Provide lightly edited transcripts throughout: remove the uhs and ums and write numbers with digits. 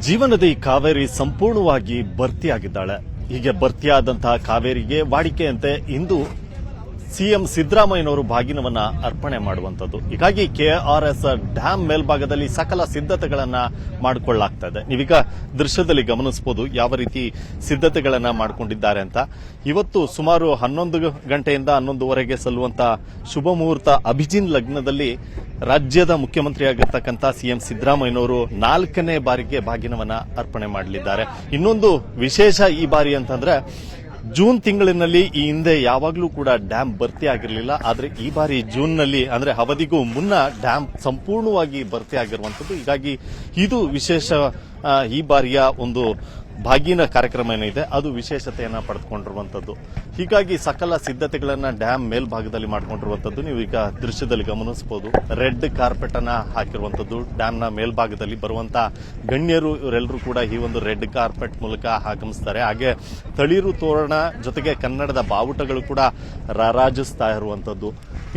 ಜೀವನದಿ ಕಾವೇರಿ ಸಂಪೂರ್ಣವಾಗಿ ಭರ್ತಿಯಾಗಿದ್ದಾಳೆ. ಹೀಗೆ ಭರ್ತಿಯಾದಂತಹ ಕಾವೇರಿಗೆ ವಾಡಿಕೆಯಂತೆ ಇಂದು ಸಿಎಂ ಸಿದ್ದರಾಮಯ್ಯನವರು ಬಾಗಿನವನ್ನ ಅರ್ಪಣೆ ಮಾಡುವಂತದ್ದು. ಹೀಗಾಗಿ ಕೆಆರ್ಎಸ್ ಡ್ಯಾಂ ಮೇಲ್ಭಾಗದಲ್ಲಿ ಸಕಲ ಸಿದ್ಧತೆಗಳನ್ನ ಮಾಡಿಕೊಳ್ಳಲಾಗ್ತಾ ಇದೆ. ನೀವೀಗ ದೃಶ್ಯದಲ್ಲಿ ಗಮನಿಸಬಹುದು ಯಾವ ರೀತಿ ಸಿದ್ಧತೆಗಳನ್ನ ಮಾಡಿಕೊಂಡಿದ್ದಾರೆ ಅಂತ. ಇವತ್ತು ಸುಮಾರು 11 ಗಂಟೆಯಿಂದ 11:15 ಸಲ್ಲುವಂತಹ ಶುಭ ಮುಹೂರ್ತ ಅಭಿಜಿನ್ ಲಗ್ನದಲ್ಲಿ ರಾಜ್ಯದ ಮುಖ್ಯಮಂತ್ರಿಯಾಗಿರ್ತಕ್ಕಂಥ ಸಿಎಂ ಸಿದ್ದರಾಮಯ್ಯನವರು 4ನೇ ಬಾರಿಗೆ ಬಾಗಿನವನ್ನ ಅರ್ಪಣೆ ಮಾಡಲಿದ್ದಾರೆ. ಇನ್ನೊಂದು ವಿಶೇಷ ಈ ಬಾರಿ ಅಂತಂದ್ರೆ ಜೂನ್ ತಿಂಗಳಿನಲ್ಲಿ ಈ ಹಿಂದೆ ಯಾವಾಗಲೂ ಕೂಡ ಡ್ಯಾಂ ಭರ್ತಿ ಆಗಿರಲಿಲ್ಲ. ಆದರೆ ಈ ಬಾರಿ ಜೂನ್ನಲ್ಲಿ ಅಂದ್ರೆ ಅವಧಿಗೂ ಮುನ್ನ ಡ್ಯಾಂ ಸಂಪೂರ್ಣವಾಗಿ ಭರ್ತಿ ಆಗಿರುವಂತದ್ದು. ಹೀಗಾಗಿ ಇದು ವಿಶೇಷ. ಈ ಬಾರಿಯ ಒಂದು ಬಾಗಿನ ಕಾರ್ಯಕ್ರಮ ಏನಿದೆ ಅದು ವಿಶೇಷತೆಯನ್ನ ಪಡೆದುಕೊಂಡಿರುವಂತದ್ದು. ಹೀಗಾಗಿ ಸಕಲ ಸಿದ್ಧತೆಗಳನ್ನ ಡ್ಯಾಂ ಮೇಲ್ಭಾಗದಲ್ಲಿ ಮಾಡಿಕೊಂಡಿರುವಂತದ್ದು. ನೀವು ಈಗ ದೃಶ್ಯದಲ್ಲಿ ಗಮನಿಸಬಹುದು. ರೆಡ್ ಕಾರ್ಪೆಟ್ ಅನ್ನ ಹಾಕಿರುವಂತದ್ದು. ಡ್ಯಾಂನ ಮೇಲ್ಭಾಗದಲ್ಲಿ ಬರುವಂತಹ ಗಣ್ಯರು ಇವರೆಲ್ಲರೂ ಕೂಡ ಈ ಒಂದು ರೆಡ್ ಕಾರ್ಪೆಟ್ ಮೂಲಕ ಆಗಮಿಸ್ತಾರೆ. ಹಾಗೆ ತಳಿರು ತೋರಣ ಜೊತೆಗೆ ಕನ್ನಡದ ಬಾವುಟಗಳು ಕೂಡ ರಾರಾಜಿಸ್ತಾ ಇರುವಂತದ್ದು.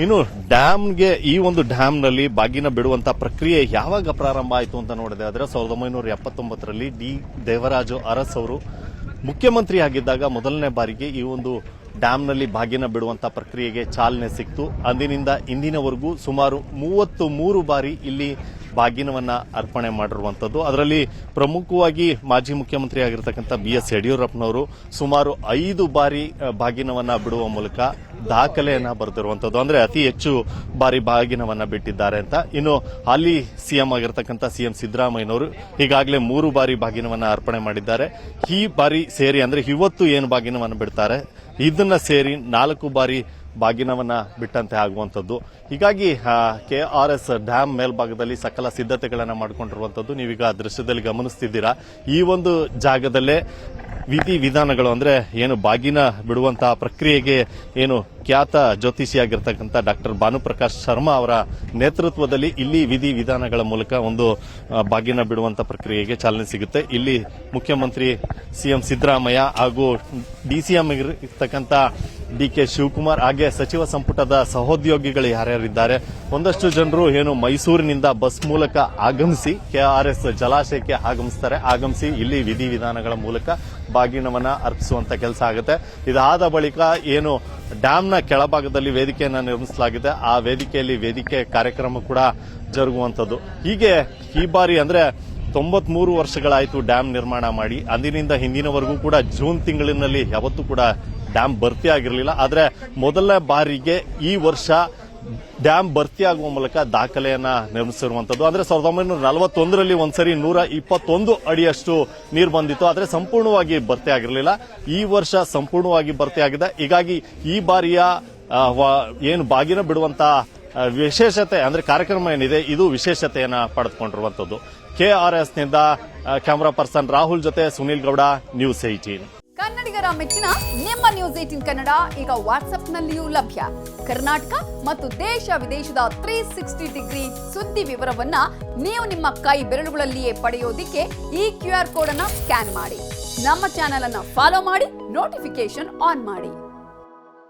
ಇನ್ನು ಡ್ಯಾಂಗೆ ಈ ಒಂದು ಡ್ಯಾಂನಲ್ಲಿ ಬಾಗಿನ ಬಿಡುವಂತ ಪ್ರಕ್ರಿಯೆ ಯಾವಾಗ ಪ್ರಾರಂಭ ಆಯಿತು ಅಂತ ನೋಡಿದೆ ಆದರೆ 1979ರಲ್ಲಿ ಡಿ ದೇವರಾಜು ಅರಸ್ ಅವರು ಮುಖ್ಯಮಂತ್ರಿ ಆಗಿದ್ದಾಗ ಮೊದಲನೇ ಬಾರಿಗೆ ಈ ಒಂದು ಡ್ಯಾಂನಲ್ಲಿ ಬಾಗಿನ ಬಿಡುವಂತ ಪ್ರಕ್ರಿಯೆಗೆ ಚಾಲನೆ ಸಿಕ್ತು. ಅಂದಿನಿಂದ ಇಂದಿನವರೆಗೂ ಸುಮಾರು 33 ಬಾರಿ ಇಲ್ಲಿ ಬಾಗಿನವನ್ನ ಅರ್ಪಣೆ ಮಾಡಿರುವಂತದ್ದು. ಅದರಲ್ಲಿ ಪ್ರಮುಖವಾಗಿ ಮಾಜಿ ಮುಖ್ಯಮಂತ್ರಿ ಆಗಿರತಕ್ಕಂಥ BS ಯಡಿಯೂರಪ್ಪನವರು ಸುಮಾರು 5 ಬಾರಿ ಬಾಗಿನವನ್ನ ಬಿಡುವ ಮೂಲಕ ದಾಖಲೆಯನ್ನ ಬರೆದಿರುವಂತದ್ದು. ಅಂದ್ರೆ ಅತಿ ಹೆಚ್ಚು ಬಾರಿ ಬಾಗಿನವನ್ನ ಬಿಟ್ಟಿದ್ದಾರೆ ಅಂತ. ಇನ್ನು ಹಾಲಿ ಸಿಎಂ ಆಗಿರತಕ್ಕಂಥ ಸಿಎಂ ಸಿದ್ದರಾಮಯ್ಯನವರು ಈಗಾಗಲೇ 3 ಬಾರಿ ಬಾಗಿನವನ್ನ ಅರ್ಪಣೆ ಮಾಡಿದ್ದಾರೆ. ಈ ಬಾರಿ ಸೇರಿ ಅಂದ್ರೆ ಇವತ್ತು ಏನು ಬಾಗಿನವನ್ನ ಬಿಡ್ತಾರೆ ಇದನ್ನ ಸೇರಿ 4 ಬಾರಿ ಬಾಗಿನವನ್ನ ಬಿಟ್ಟಂತೆ ಆಗುವಂತದ್ದು. ಹೀಗಾಗಿ ಕೆಆರ್ಎಸ್ ಡ್ಯಾಂ ಮೇಲ್ಭಾಗದಲ್ಲಿ ಸಕಲ ಸಿದ್ಧತೆಗಳನ್ನ ಮಾಡಿಕೊಂಡಿರುವಂತದ್ದು. ನೀವೀಗ ದೃಶ್ಯದಲ್ಲಿ ಗಮನಿಸ್ತಿದ್ದೀರಾ. ಈ ಒಂದು ಜಾಗದಲ್ಲೇ ವಿಧಿ ವಿಧಾನಗಳು ಅಂದ್ರೆ ಏನು ಬಾಗಿನ ಬಿಡುವಂತಹ ಪ್ರಕ್ರಿಯೆಗೆ ಏನು ಖ್ಯಾತ ಜ್ಯೋತಿಷಿಯಾಗಿರ್ತಕ್ಕಂಥ ಡಾಕ್ಟರ್ ಭಾನುಪ್ರಕಾಶ್ ಶರ್ಮಾ ಅವರ ನೇತೃತ್ವದಲ್ಲಿ ಇಲ್ಲಿ ವಿಧಿ ವಿಧಾನಗಳ ಮೂಲಕ ಒಂದು ಬಾಗಿನ ಬಿಡುವಂತ ಪ್ರಕ್ರಿಯೆಗೆ ಚಾಲನೆ ಸಿಗುತ್ತೆ. ಇಲ್ಲಿ ಮುಖ್ಯಮಂತ್ರಿ ಸಿಎಂ ಸಿದ್ದರಾಮಯ್ಯ ಹಾಗೂ ಡಿಸಿಎಂ ಇರ್ತಕ್ಕಂಥ DK ಶಿವಕುಮಾರ್ ಹಾಗೆ ಸಚಿವ ಸಂಪುಟದ ಸಹೋದ್ಯೋಗಿಗಳು ಯಾರ್ಯಾರಿದ್ದಾರೆ ಒಂದಷ್ಟು ಜನರು ಏನು ಮೈಸೂರಿನಿಂದ ಬಸ್ ಮೂಲಕ ಆಗಮಿಸಿ ಕೆಆರ್ಎಸ್ ಜಲಾಶಯಕ್ಕೆ ಆಗಮಿಸಿ ಇಲ್ಲಿ ವಿಧಿ ವಿಧಾನಗಳ ಮೂಲಕ ಬಾಗಿನವನ್ನ ಅರ್ಪಿಸುವಂತ ಕೆಲಸ ಆಗುತ್ತೆ. ಇದಾದ ಬಳಿಕ ಏನು ಡ್ಯಾಂನ ಕೆಳಭಾಗದಲ್ಲಿ ವೇದಿಕೆಯನ್ನ ನಿರ್ಮಿಸಲಾಗಿದೆ ಆ ವೇದಿಕೆಯಲ್ಲಿ ವೇದಿಕೆ ಕಾರ್ಯಕ್ರಮ ಕೂಡ ಜರುಗುವಂತದ್ದು. ಹೀಗೆ ಈ ಬಾರಿ ಅಂದ್ರೆ 93 ವರ್ಷಗಳಾಯಿತು ಡ್ಯಾಂ ನಿರ್ಮಾಣ ಮಾಡಿ. ಅಂದಿನಿಂದ ಹಿಂದಿನವರೆಗೂ ಕೂಡ ಜೂನ್ ತಿಂಗಳಿನಲ್ಲಿ ಯಾವತ್ತೂ ಕೂಡ ಡ್ಯಾಂ ಭರ್ತಿ ಆಗಿರಲಿಲ್ಲ. ಆದರೆ ಮೊದಲ ಬಾರಿಗೆ ಈ ವರ್ಷ ಡ್ಯಾಂ ಭರ್ತಿಯಾಗುವ ಮೂಲಕ ದಾಖಲೆಯನ್ನ ನಿರ್ಮಿಸಿರುವಂತದ್ದು. ಅಂದ್ರೆ 1941ರಲ್ಲಿ ಒಂದ್ಸರಿ 121 ಅಡಿಯಷ್ಟು ನೀರು ಬಂದಿತ್ತು. ಆದರೆ ಸಂಪೂರ್ಣವಾಗಿ ಭರ್ತಿ ಆಗಿರಲಿಲ್ಲ. ಈ ವರ್ಷ ಸಂಪೂರ್ಣವಾಗಿ ಭರ್ತಿಯಾಗಿದೆ. ಹೀಗಾಗಿ ಈ ಬಾರಿಯ ಏನು ಬಾಗಿನ ಬಿಡುವಂತ ವಿಶೇಷತೆ ಅಂದ್ರೆ ಕಾರ್ಯಕ್ರಮ ಏನಿದೆ ಇದು ವಿಶೇಷತೆಯನ್ನ ಪಡೆದುಕೊಂಡಿರುವಂತದ್ದು. ಕೆಆರ್ಎಸ್ನಿಂದ ಕ್ಯಾಮರಾ ಪರ್ಸನ್ ರಾಹುಲ್ ಜೊತೆ ಸುನೀಲ್ ಗೌಡ, ನ್ಯೂಸ್ 18. ಕನ್ನಡಿಗರ ಮೆಚ್ಚಿನ ನಿಮ್ಮ ನ್ಯೂಸ್ 18 ಕನ್ನಡ ಈಗ ವಾಟ್ಸ್ಆಪ್ನಲ್ಲಿಯೂ ಲಭ್ಯ. ಕರ್ನಾಟಕ ಮತ್ತು ದೇಶ ವಿದೇಶದ 360 ಡಿಗ್ರಿ ಸುದ್ದಿ ವಿವರವನ್ನ ನೀವು ನಿಮ್ಮ ಕೈ ಬೆರಳುಗಳಲ್ಲಿಯೇ ಪಡೆಯೋದಿಕ್ಕೆ ಈ QR ಕೋಡ್ ಅನ್ನ ಸ್ಕ್ಯಾನ್ ಮಾಡಿ. ನಮ್ಮ ಚಾನೆಲ್ ಅನ್ನ ಫಾಲೋ ಮಾಡಿ, ನೋಟಿಫಿಕೇಶನ್ ಆನ್ ಮಾಡಿ.